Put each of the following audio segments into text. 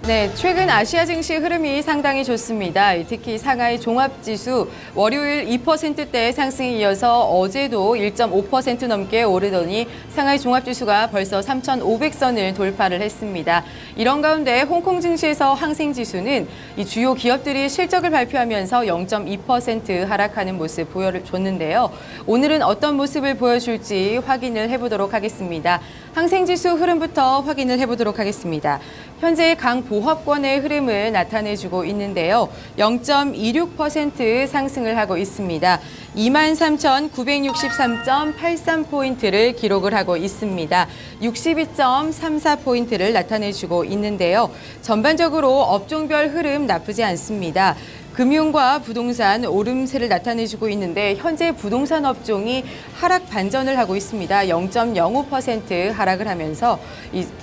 네, 최근 아시아 증시 흐름이 상당히 좋습니다. 특히 상하이 종합지수 월요일 2%대 상승에 이어서 어제도 1.5% 넘게 오르더니 상하이 종합지수가 벌써 3,500선을 돌파를 했습니다. 이런 가운데 홍콩 증시에서 항생지수는 이 주요 기업들이 실적을 발표하면서 0.2% 하락하는 모습 보여줬는데요. 오늘은 어떤 모습을 보여줄지 확인을 해보도록 하겠습니다. 항생지수 흐름부터 확인을 해보도록 하겠습니다. 현재 강보합권의 흐름을 나타내주고 있는데요. 0.26% 상승을 하고 있습니다. 23,963.83포인트를 기록을 하고 있습니다. 62.34포인트를 나타내주고 있는데요. 전반적으로 업종별 흐름 나쁘지 않습니다. 금융과 부동산 오름세를 나타내주고 있는데 현재 부동산 업종이 하락 반전을 하고 있습니다. 0.05% 하락을 하면서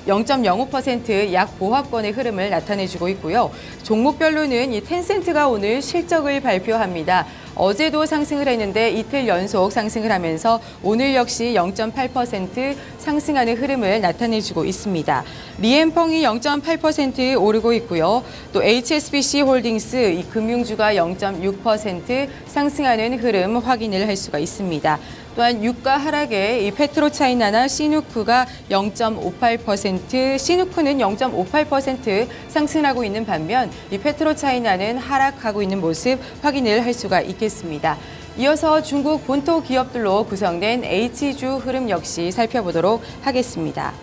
0.05% 약보합권의 흐름을 나타내주고 있고요. 종목별로는 이 텐센트가 오늘 실적을 발표합니다. 어제도 상승을 했는데 이틀 연속 상승을 하면서 오늘 역시 0.8% 상승하는 흐름을 나타내주고 있습니다. 리엠펑이 0.8% 오르고 있고요. 또 HSBC 홀딩스 이 금융주가 0.6% 상승하는 흐름 확인을 할 수가 있습니다. 또한 유가 하락에 이 페트로차이나나 시누크가 0.58%, 시누크는 0.58% 상승하고 있는 반면 이 페트로차이나는 하락하고 있는 모습 확인을 할 수가 있겠습니다. 이어서 중국 본토 기업들로 구성된 H주 흐름 역시 살펴보도록 하겠습니다.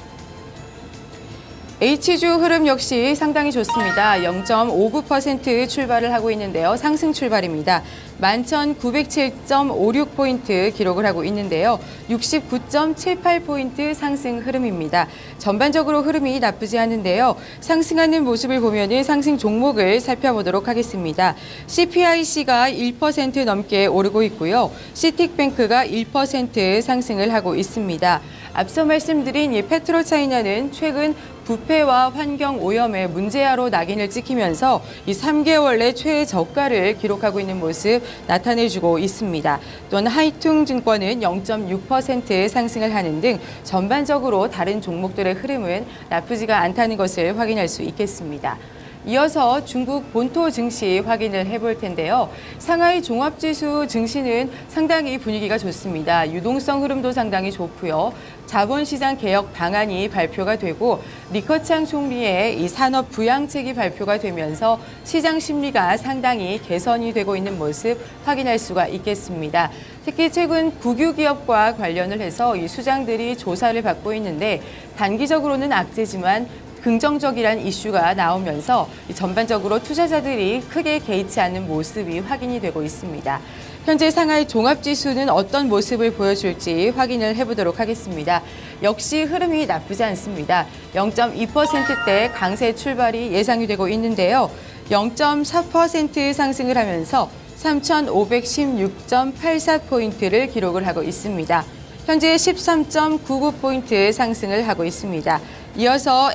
H주 흐름 역시 상당히 좋습니다. 0.59% 출발을 하고 있는데요. 상승 출발입니다. 11,907.56포인트 기록을 하고 있는데요. 69.78포인트 상승 흐름입니다. 전반적으로 흐름이 나쁘지 않은데요. 상승하는 모습을 보면 상승 종목을 살펴보도록 하겠습니다. CPIC가 1% 넘게 오르고 있고요. 시틱뱅크가 1% 상승을 하고 있습니다. 앞서 말씀드린 이 페트로차이나는 최근 부패와 환경 오염의 문제아로 낙인을 찍히면서 이 3개월 내 최저가를 기록하고 있는 모습 나타내주고 있습니다. 또한 하이퉁증권은 0.6% 상승을 하는 등 전반적으로 다른 종목들의 흐름은 나쁘지가 않다는 것을 확인할 수 있겠습니다. 이어서 중국 본토 증시 확인을 해볼 텐데요. 상하이 종합지수 증시는 상당히 분위기가 좋습니다. 유동성 흐름도 상당히 좋고요. 자본시장 개혁 방안이 발표가 되고 리커창 총리의 이 산업 부양책이 발표가 되면서 시장 심리가 상당히 개선이 되고 있는 모습 확인할 수가 있겠습니다. 특히 최근 국유기업과 관련을 해서 이 수장들이 조사를 받고 있는데 단기적으로는 악재지만 긍정적이란 이슈가 나오면서 전반적으로 투자자들이 크게 개의치 않는 모습이 확인이 되고 있습니다. 현재 상하이 종합지수는 어떤 모습을 보여줄지 확인을 해보도록 하겠습니다. 역시 흐름이 나쁘지 않습니다. 0.2%대 강세 출발이 예상이 되고 있는데요. 0.4% 상승을 하면서 3,516.84포인트를 기록을 하고 있습니다. 현재 13.99포인트 상승을 하고 있습니다. 이어서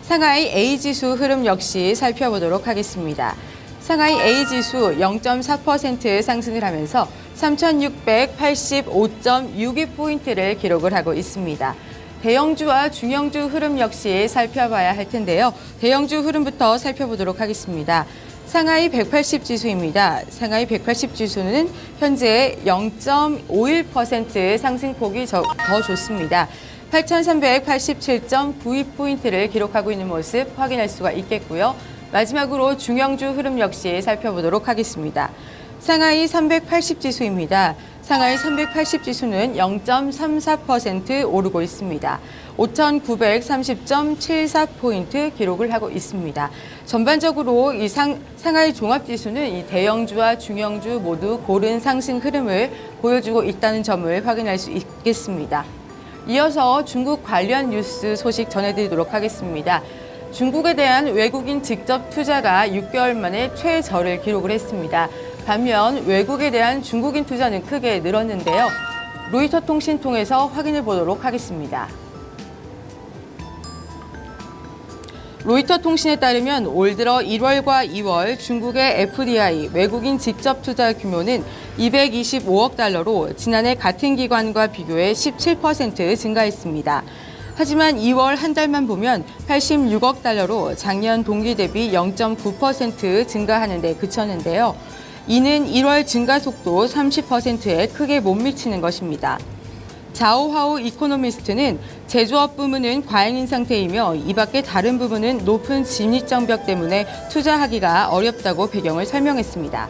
상하이 A지수 흐름 역시 살펴보도록 하겠습니다. 상하이 A지수 0.4% 상승을 하면서 3,685.62포인트를 기록을 하고 있습니다. 대형주와 중형주 흐름 역시 살펴봐야 할 텐데요. 대형주 흐름부터 살펴보도록 하겠습니다. 상하이 180 지수입니다. 상하이 180 지수는 현재 0.51% 상승폭이 더 좋습니다. 8,387.92포인트를 기록하고 있는 모습 확인할 수가 있겠고요. 마지막으로 중형주 흐름 역시 살펴보도록 하겠습니다. 상하이 380 지수입니다. 상하이 380 지수는 0.34% 오르고 있습니다. 5,930.74포인트 기록을 하고 있습니다. 전반적으로 이 상하이 종합지수는 이 대형주와 중형주 모두 고른 상승 흐름을 보여주고 있다는 점을 확인할 수 있겠습니다. 이어서 중국 관련 뉴스 소식 전해드리도록 하겠습니다. 중국에 대한 외국인 직접 투자가 6개월 만에 최저를 기록을 했습니다. 반면 외국에 대한 중국인 투자는 크게 늘었는데요. 로이터 통신 통해서 확인해 보도록 하겠습니다. 로이터 통신에 따르면 올 들어 1월과 2월 중국의 FDI 외국인 직접 투자 규모는 225억 달러로 지난해 같은 기간과 비교해 17% 증가했습니다. 하지만 2월 한 달만 보면 86억 달러로 작년 동기 대비 0.9% 증가하는 데 그쳤는데요. 이는 1월 증가 속도 30%에 크게 못 미치는 것입니다. 자오하오 이코노미스트는 제조업 부문은 과잉인 상태이며 이 밖의 다른 부분은 높은 진입장벽 때문에 투자하기가 어렵다고 배경을 설명했습니다.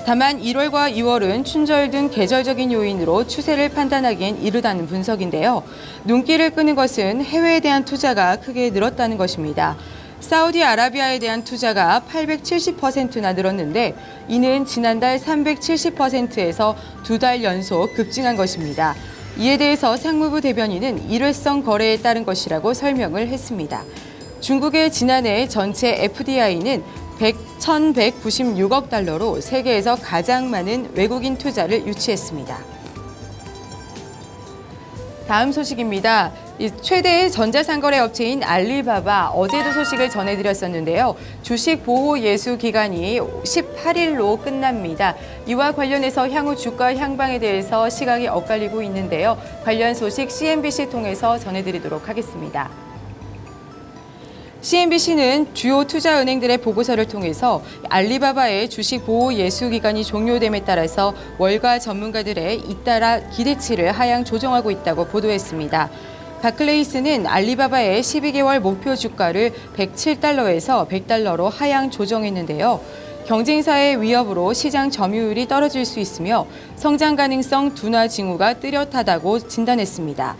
다만 1월과 2월은 춘절 등 계절적인 요인으로 추세를 판단하기엔 이르다는 분석인데요. 눈길을 끄는 것은 해외에 대한 투자가 크게 늘었다는 것입니다. 사우디아라비아에 대한 투자가 870%나 늘었는데 이는 지난달 370%에서 2달 연속 급증한 것입니다. 이에 대해서 상무부 대변인은 일회성 거래에 따른 것이라고 설명을 했습니다. 중국의 지난해 전체 FDI는 1,196억 달러로 세계에서 가장 많은 외국인 투자를 유치했습니다. 다음 소식입니다. 최대의 전자상거래 업체인 알리바바 어제도 소식을 전해드렸었는데요. 주식 보호 예수 기간이 18일로 끝납니다. 이와 관련해서 향후 주가 향방에 대해서 시각이 엇갈리고 있는데요. 관련 소식 CNBC 통해서 전해드리도록 하겠습니다. CNBC는 주요 투자은행들의 보고서를 통해서 알리바바의 주식 보호 예수 기간이 종료됨에 따라서 월가 전문가들의 잇따라 기대치를 하향 조정하고 있다고 보도했습니다. 바클레이스는 알리바바의 12개월 목표 주가를 107달러에서 100달러로 하향 조정했는데요. 경쟁사의 위협으로 시장 점유율이 떨어질 수 있으며 성장 가능성 둔화 징후가 뚜렷하다고 진단했습니다.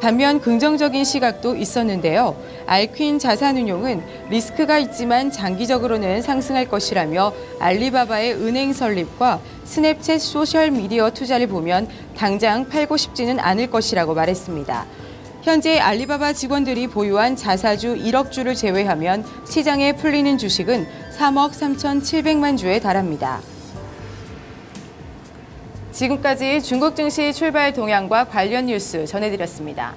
반면 긍정적인 시각도 있었는데요. 알퀸 자산운용은 리스크가 있지만 장기적으로는 상승할 것이라며 알리바바의 은행 설립과 스냅챗 소셜미디어 투자를 보면 당장 팔고 싶지는 않을 것이라고 말했습니다. 현재 알리바바 직원들이 보유한 자사주 1억 주를 제외하면 시장에 풀리는 주식은 3억 3,700만 주에 달합니다. 지금까지 중국 증시 출발 동향과 관련 뉴스 전해드렸습니다.